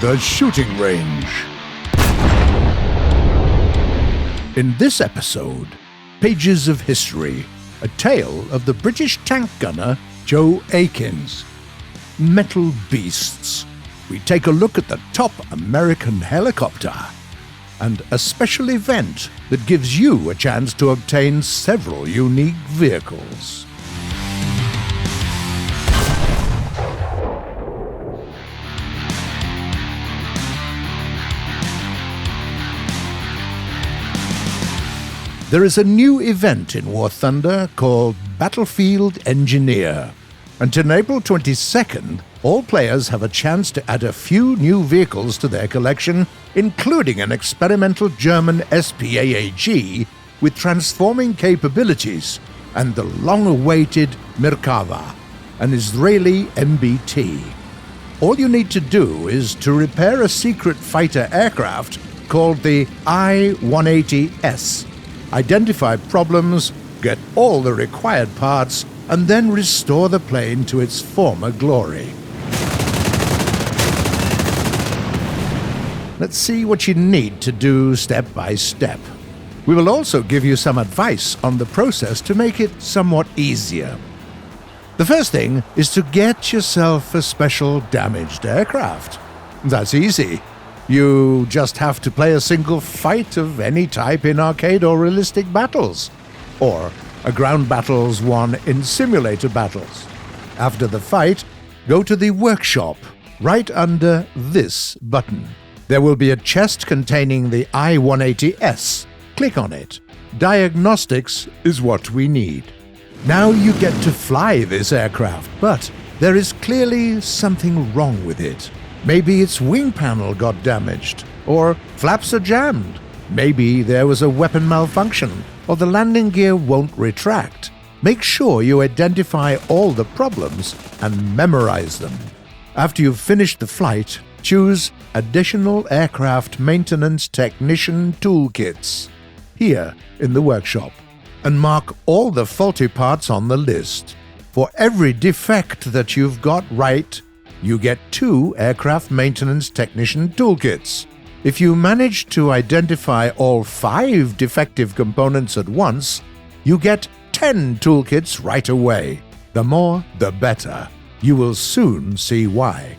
The Shooting Range. In this episode, Pages of History, a tale of the British tank gunner Joe Ekins. Metal Beasts. We take a look at the top American helicopter. And a special event that gives you a chance to obtain several unique vehicles. There is a new event in War Thunder called Battlefield Engineer. Until April 22nd, all players have a chance to add a few new vehicles to their collection, including an experimental German SPAAG with transforming capabilities, and the long-awaited Merkava, an Israeli MBT. All you need to do is to repair a secret fighter aircraft called the I-180S. Identify problems, get all the required parts, and then restore the plane to its former glory. Let's see what you need to do step by step. We will also give you some advice on the process to make it somewhat easier. The first thing is to get yourself a special damaged aircraft. That's easy. You just have to play a single fight of any type in arcade or realistic battles, or a ground battles won in simulator battles. After the fight, go to the workshop right under this button. There will be a chest containing the I-180S. Click on it. Diagnostics is what we need. Now you get to fly this aircraft, but there is clearly something wrong with it. Maybe its wing panel got damaged, or flaps are jammed. Maybe there was a weapon malfunction, or the landing gear won't retract. Make sure you identify all the problems and memorize them. After you've finished the flight, choose Additional Aircraft Maintenance Technician Toolkits here in the workshop, and mark all the faulty parts on the list. For every defect that you've got right, you get 2 Aircraft Maintenance Technician Toolkits. If you manage to identify all 5 defective components at once, you get 10 toolkits right away. The more, the better. You will soon see why.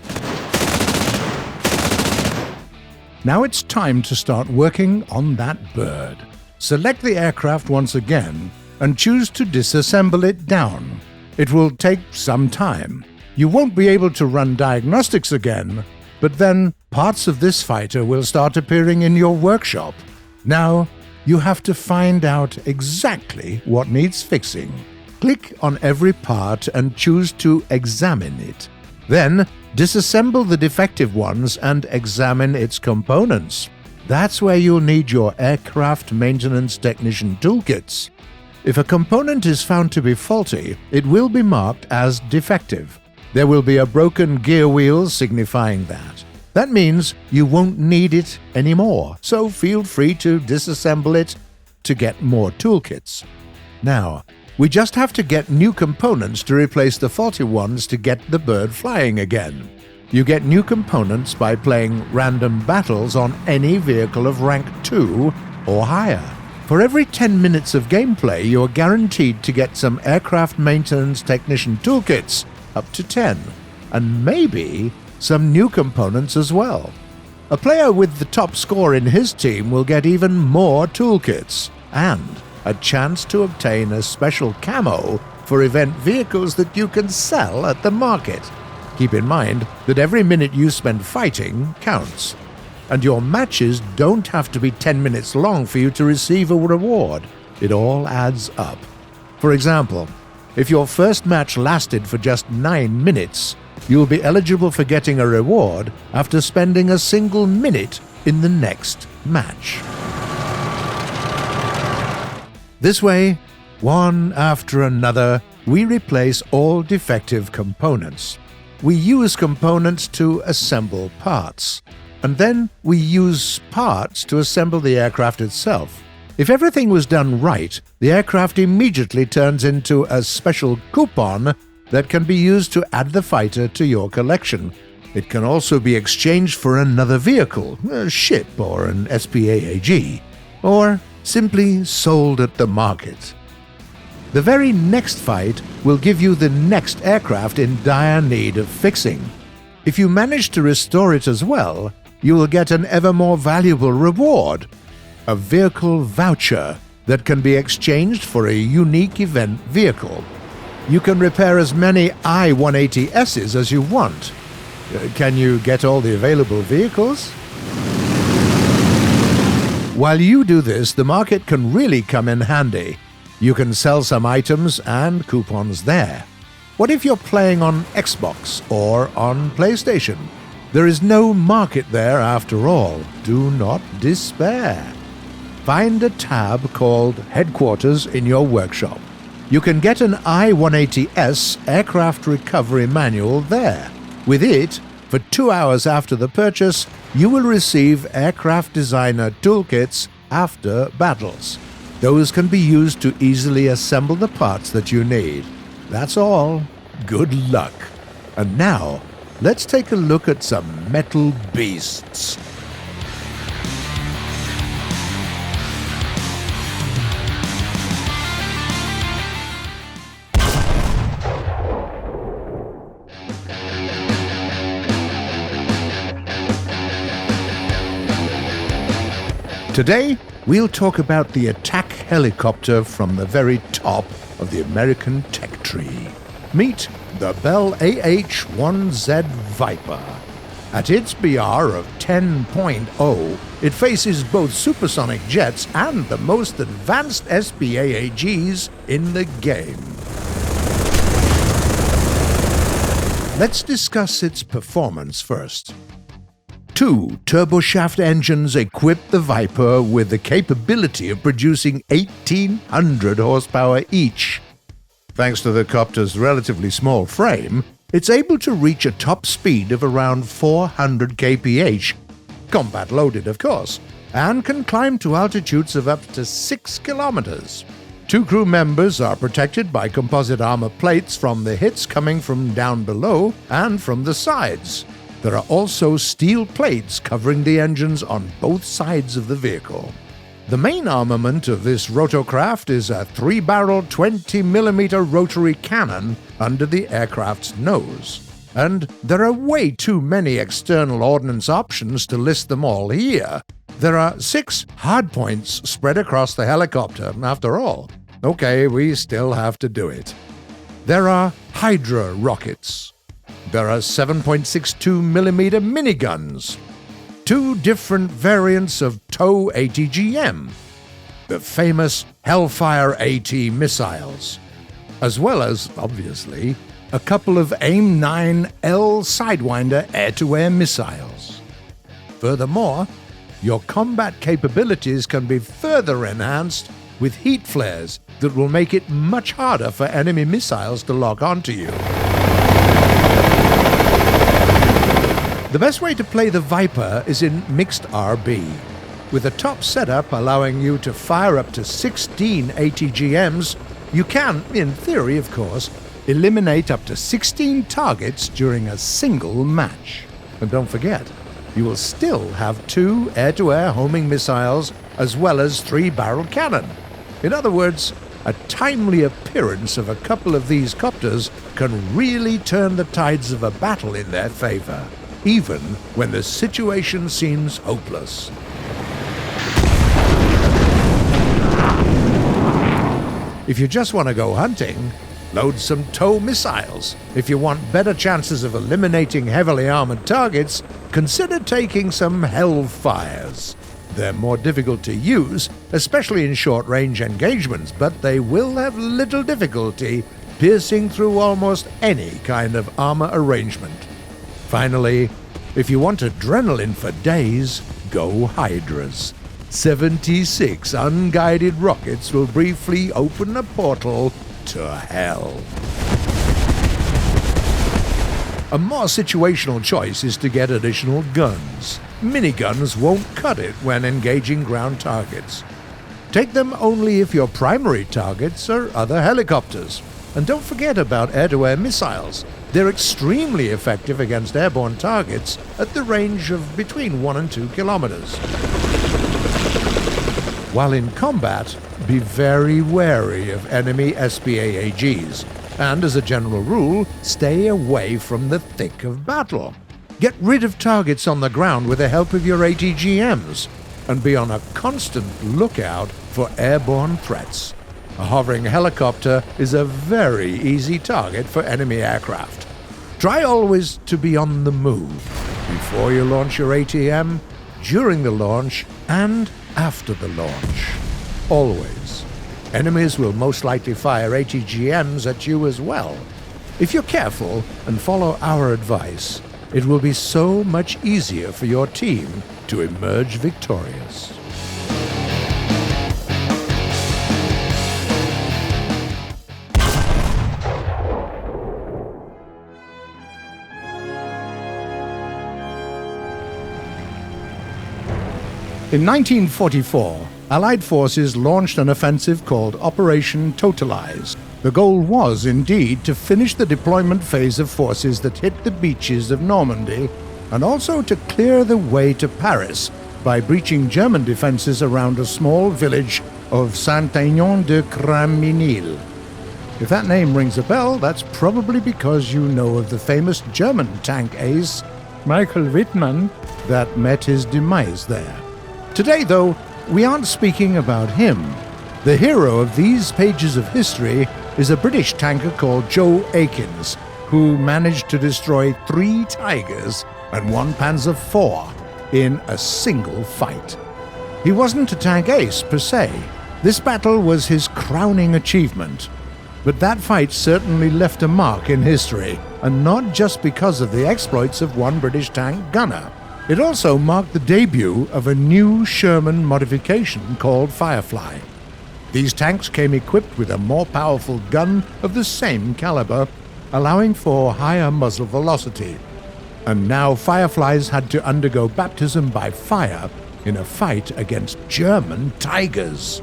Now it's time to start working on that bird. Select the aircraft once again and choose to disassemble it down. It will take some time. You won't be able to run diagnostics again, but then parts of this fighter will start appearing in your workshop. Now, you have to find out exactly what needs fixing. Click on every part and choose to examine it. Then, disassemble the defective ones and examine its components. That's where you'll need your Aircraft Maintenance Technician Toolkits. If a component is found to be faulty, it will be marked as defective. There will be a broken gear wheel signifying that. That means you won't need it anymore, so feel free to disassemble it to get more toolkits. Now, we just have to get new components to replace the faulty ones to get the bird flying again. You get new components by playing random battles on any vehicle of rank 2 or higher. For every 10 minutes of gameplay, you're guaranteed to get some Aircraft Maintenance Technician Toolkits, up to 10, and maybe some new components as well. A player with the top score in his team will get even more toolkits, and a chance to obtain a special camo for event vehicles that you can sell at the market. Keep in mind that every minute you spend fighting counts, and your matches don't have to be 10 minutes long for you to receive a reward. It all adds up. For example, if your first match lasted for just 9 minutes, you'll be eligible for getting a reward after spending a single minute in the next match. This way, one after another, we replace all defective components. We use components to assemble parts, and then we use parts to assemble the aircraft itself. If everything was done right, the aircraft immediately turns into a special coupon that can be used to add the fighter to your collection. It can also be exchanged for another vehicle, a ship or an SPAAG, or simply sold at the market. The very next fight will give you the next aircraft in dire need of fixing. If you manage to restore it as well, you will get an ever more valuable reward, a vehicle voucher that can be exchanged for a unique event vehicle. You can repair as many I-180Ss as you want. Can you get all the available vehicles? While you do this, the market can really come in handy. You can sell some items and coupons there. What if you're playing on Xbox or on PlayStation? There is no market there after all. Do not despair. Find a tab called Headquarters in your workshop. You can get an I-180S aircraft recovery manual there. With it, for 2 hours after the purchase, you will receive aircraft designer toolkits after battles. Those can be used to easily assemble the parts that you need. That's all. Good luck. And now, let's take a look at some metal beasts. Today, we'll talk about the attack helicopter from the very top of the American tech tree. Meet the Bell AH-1Z Viper. At its BR of 10.0, it faces both supersonic jets and the most advanced SPAAGs in the game. Let's discuss its performance first. 2 turboshaft engines equip the Viper with the capability of producing 1,800 horsepower each. Thanks to the copter's relatively small frame, it's able to reach a top speed of around 400 kph, combat loaded of course, and can climb to altitudes of up to 6 kilometers. 2 crew members are protected by composite armor plates from the hits coming from down below and from the sides. There are also steel plates covering the engines on both sides of the vehicle. The main armament of this rotocraft is a 3-barrel 20mm rotary cannon under the aircraft's nose. And there are way too many external ordnance options to list them all here. There are 6 hardpoints spread across the helicopter, after all. Okay, we still have to do it. There are Hydra rockets. There are 7.62mm miniguns, 2 different variants of TOW ATGM, the famous Hellfire AT missiles, as well as, obviously, a couple of AIM-9L Sidewinder air-to-air missiles. Furthermore, your combat capabilities can be further enhanced with heat flares that will make it much harder for enemy missiles to lock onto you. The best way to play the Viper is in mixed RB, with a top setup allowing you to fire up to 16 ATGMs. You can, in theory of course, eliminate up to 16 targets during a single match. And don't forget, you will still have 2 air-to-air homing missiles as well as 3-barrel cannon. In other words, a timely appearance of a couple of these copters can really turn the tides of a battle in their favor, even when the situation seems hopeless. If you just want to go hunting, load some TOW missiles. If you want better chances of eliminating heavily armored targets, consider taking some Hellfires. They're more difficult to use, especially in short-range engagements, but they will have little difficulty piercing through almost any kind of armor arrangement. Finally, if you want adrenaline for days, go Hydras. 76 unguided rockets will briefly open a portal to hell. A more situational choice is to get additional guns. Miniguns won't cut it when engaging ground targets. Take them only if your primary targets are other helicopters. And don't forget about air-to-air missiles. They're extremely effective against airborne targets at the range of between 1 and 2 kilometers. While in combat, be very wary of enemy SPAAGs, and as a general rule, stay away from the thick of battle. Get rid of targets on the ground with the help of your ATGMs, and be on a constant lookout for airborne threats. A hovering helicopter is a very easy target for enemy aircraft. Try always to be on the move before you launch your ATM, during the launch, and after the launch. Always. Enemies will most likely fire ATGMs at you as well. If you're careful and follow our advice, it will be so much easier for your team to emerge victorious. In 1944, Allied forces launched an offensive called Operation Totalize. The goal was, indeed, to finish the deployment phase of forces that hit the beaches of Normandy, and also to clear the way to Paris by breaching German defenses around a small village of Saint-Aignan-de-Craminil. If that name rings a bell, that's probably because you know of the famous German tank ace, Michael Wittmann, that met his demise there. Today, though, we aren't speaking about him. The hero of these pages of history is a British tanker called Joe Ekins, who managed to destroy 3 Tigers and 1 Panzer IV in a single fight. He wasn't a tank ace per se. This battle was his crowning achievement. But that fight certainly left a mark in history, and not just because of the exploits of one British tank gunner. It also marked the debut of a new Sherman modification called Firefly. These tanks came equipped with a more powerful gun of the same caliber, allowing for higher muzzle velocity. And now Fireflies had to undergo baptism by fire in a fight against German Tigers.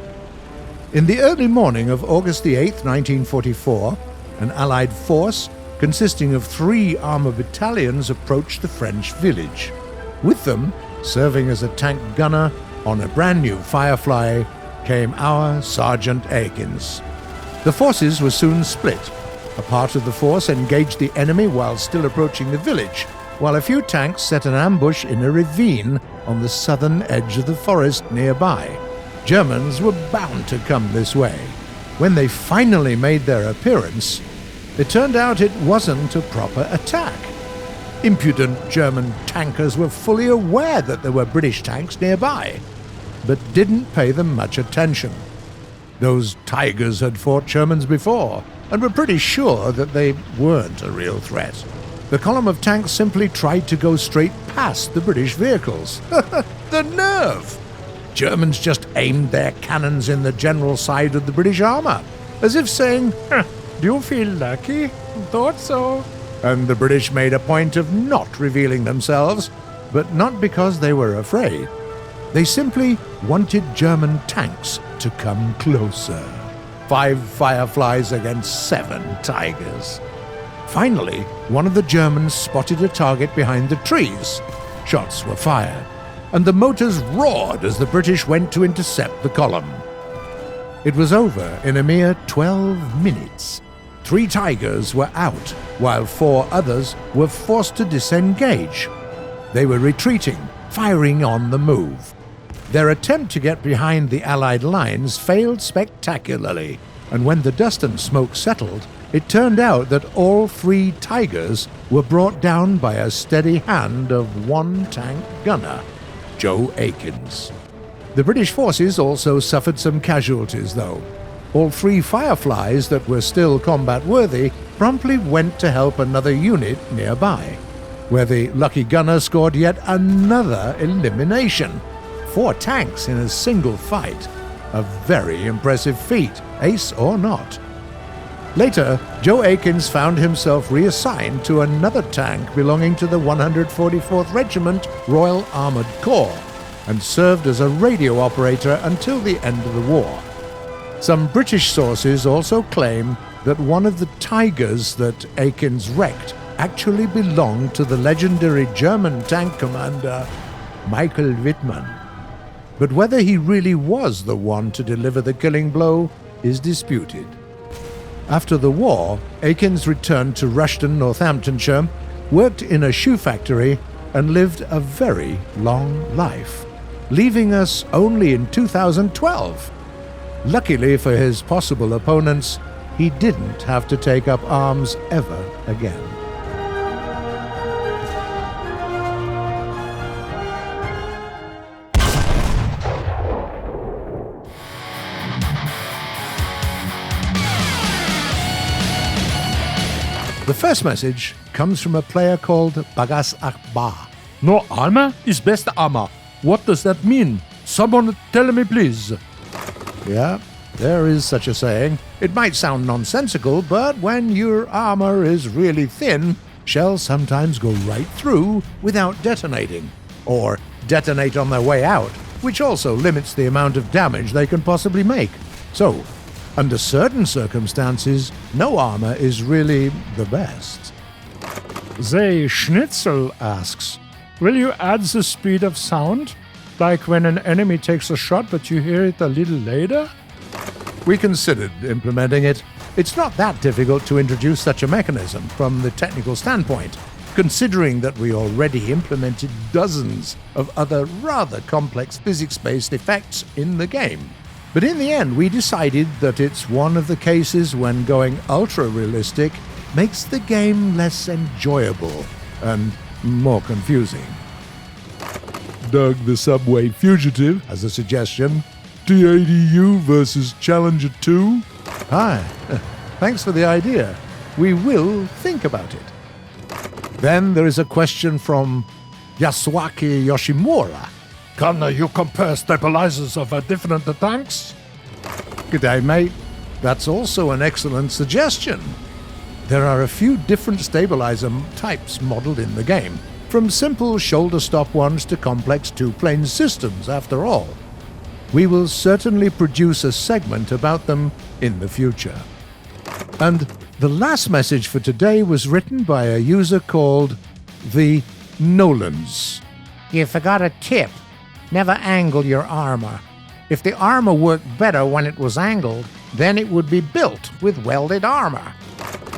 In the early morning of August 8, 1944, an Allied force consisting of 3 armor battalions approached the French village. With them, serving as a tank gunner on a brand new Firefly, came our Sergeant Ekins. The forces were soon split. A part of the force engaged the enemy while still approaching the village, while a few tanks set an ambush in a ravine on the southern edge of the forest nearby. Germans were bound to come this way. When they finally made their appearance, it turned out it wasn't a proper attack. Impudent German tankers were fully aware that there were British tanks nearby, but didn't pay them much attention. Those Tigers had fought Germans before, and were pretty sure that they weren't a real threat. The column of tanks simply tried to go straight past the British vehicles. The nerve! Germans just aimed their cannons in the general side of the British armor, as if saying, "Do you feel lucky? Thought so." And the British made a point of not revealing themselves, but not because they were afraid. They simply wanted German tanks to come closer. 5 Fireflies against 7 Tigers. Finally, one of the Germans spotted a target behind the trees. Shots were fired, and the motors roared as the British went to intercept the column. It was over in a mere 12 minutes. 3 Tigers were out, while 4 others were forced to disengage. They were retreating, firing on the move. Their attempt to get behind the Allied lines failed spectacularly, and when the dust and smoke settled, it turned out that all 3 Tigers were brought down by a steady hand of one tank gunner, Joe Ekins. The British forces also suffered some casualties, though. All 3 Fireflies that were still combat-worthy promptly went to help another unit nearby, where the lucky gunner scored yet another elimination. 4 tanks in a single fight. A very impressive feat, ace or not. Later, Joe Ekins found himself reassigned to another tank belonging to the 144th Regiment Royal Armoured Corps, and served as a radio operator until the end of the war. Some British sources also claim that one of the Tigers that Ekins wrecked actually belonged to the legendary German tank commander Michael Wittmann. But whether he really was the one to deliver the killing blow is disputed. After the war, Ekins returned to Rushden, Northamptonshire, worked in a shoe factory, and lived a very long life, leaving us only in 2012. Luckily for his possible opponents, he didn't have to take up arms ever again. The first message comes from a player called Bagas Akbar. No armor is best armor. What does that mean? Someone tell me, please. Yeah, there is such a saying. It might sound nonsensical, but when your armor is really thin, shells sometimes go right through without detonating, or detonate on their way out, which also limits the amount of damage they can possibly make. So, under certain circumstances, no armor is really the best. Say, Schnitzel asks, will you add the speed of sound? Like when an enemy takes a shot but you hear it a little later? We considered implementing it. It's not that difficult to introduce such a mechanism from the technical standpoint, considering that we already implemented dozens of other rather complex physics-based effects in the game. But in the end, we decided that it's one of the cases when going ultra-realistic makes the game less enjoyable and more confusing. Doug the Subway Fugitive As a suggestion, T-80U versus Challenger 2? hi, thanks for the idea. We will think about it. Then there is a question from Yasuaki Yoshimura. Can you compare stabilizers of different tanks? G'day, mate. That's also an excellent suggestion. There are a few different stabilizer types modeled in the game, from simple shoulder-stop ones to complex two-plane systems, after all. We will certainly produce a segment about them in the future. And the last message for today was written by a user called the Nolans. You forgot a tip. Never angle your armor. If the armor worked better when it was angled, then it would be built with welded armor.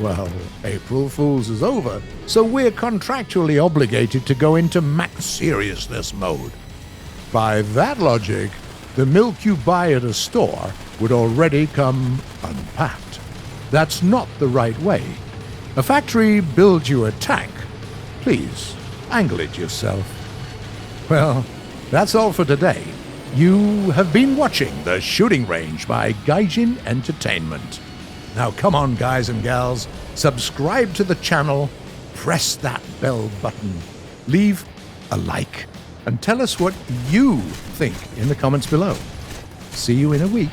Well, April Fool's is over, so we're contractually obligated to go into max seriousness mode. By that logic, the milk you buy at a store would already come unpacked. That's not the right way. A factory builds you a tank. Please, angle it yourself. Well, that's all for today. You have been watching The Shooting Range by Gaijin Entertainment. Now come on, guys and gals, subscribe to the channel, press that bell button, leave a like, and tell us what you think in the comments below. See you in a week.